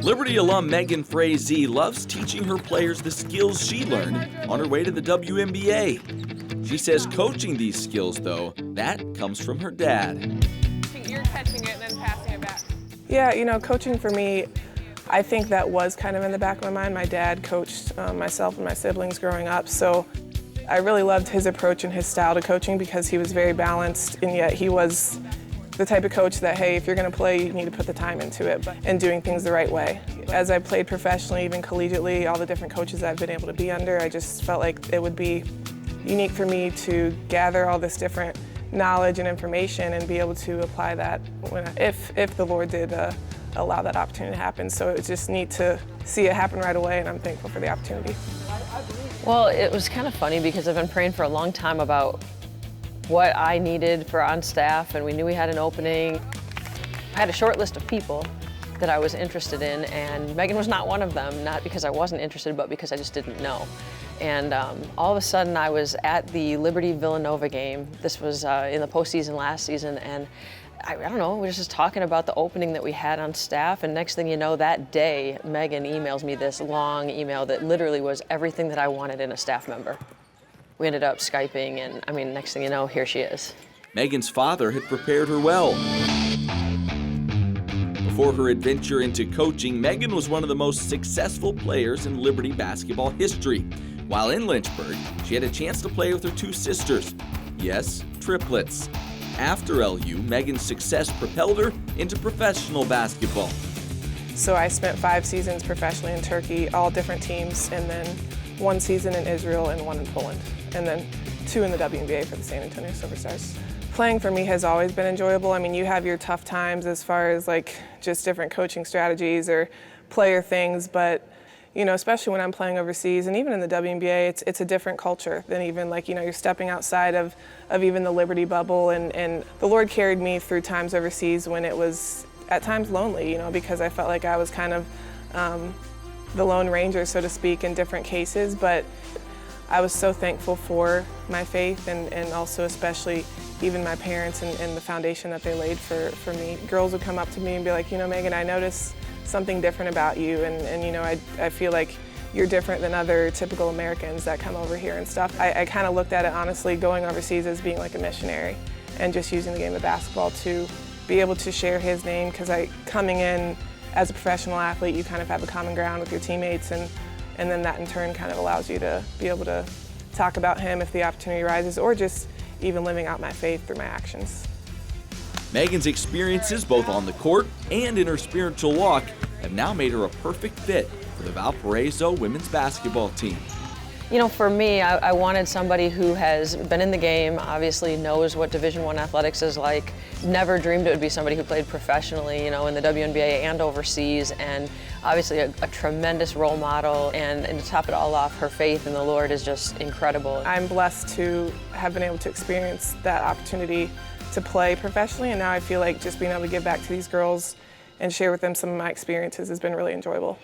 Liberty alum Megan Frazee loves teaching her players the skills she learned on her way to the WNBA. She says coaching these skills, though, that comes from her dad. You're catching it and then passing it back. Yeah, you know, coaching for me, I think that was kind of in the back of my mind. My dad coached myself and my siblings growing up, so I really loved his approach and his style to coaching because he was very balanced, and yet he was the type of coach that, hey, if you're going to play, you need to put the time into it and doing things the right way. As I played professionally, even collegiately, all the different coaches I've been able to be under, I just felt like it would be unique for me to gather all this different knowledge and information and be able to apply that if the Lord did allow that opportunity to happen. So it was just neat to see it happen right away, and I'm thankful for the opportunity. Well, it was kind of funny because I've been praying for a long time about what I needed for on staff, and we knew we had an opening. I had a short list of people that I was interested in, and Megan was not one of them, not because I wasn't interested, but because I just didn't know. And all of a sudden I was at the Liberty-Villanova game. This was in the postseason last season, and I don't know, we were just talking about the opening that we had on staff, and next thing you know, that day, Megan emails me this long email that literally was everything that I wanted in a staff member. We ended up Skyping, and I mean, next thing you know, here she is. Megan's father had prepared her well. Before her adventure into coaching, Megan was one of the most successful players in Liberty basketball history. While in Lynchburg, she had a chance to play with her two sisters. Yes, triplets. After LU, Megan's success propelled her into professional basketball. So I spent 5 seasons professionally in Turkey, all different teams, and then 1 season in Israel and 1 in Poland, and then 2 in the WBA for the San Antonio Silverstars. Playing for me has always been enjoyable. I mean, you have your tough times as far as like just different coaching strategies or player things, but you know, especially when I'm playing overseas and even in the WNBA, it's a different culture than even like, you know, you're stepping outside of even the Liberty bubble, and the Lord carried me through times overseas when it was at times lonely, you know, because I felt like I was kind of the Lone Ranger, so to speak, in different cases, but I was so thankful for my faith and also especially even my parents and the foundation that they laid for me. Girls would come up to me and be like, you know, Megan, I noticed something different about you, and you know, I feel like you're different than other typical Americans that come over here and stuff. I kind of looked at it honestly going overseas as being like a missionary and just using the game of basketball to be able to share his name, because coming in as a professional athlete, you kind of have a common ground with your teammates, and then that in turn kind of allows you to be able to talk about him if the opportunity arises, or just even living out my faith through my actions. Megan's experiences both on the court and in her spiritual walk have now made her a perfect fit for the Valparaiso women's basketball team. You know, for me, I wanted somebody who has been in the game, obviously knows what Division I athletics is like, never dreamed it would be somebody who played professionally, you know, in the WNBA and overseas, and obviously a tremendous role model, and to top it all off, her faith in the Lord is just incredible. I'm blessed to have been able to experience that opportunity to play professionally, and now I feel like just being able to give back to these girls and share with them some of my experiences has been really enjoyable.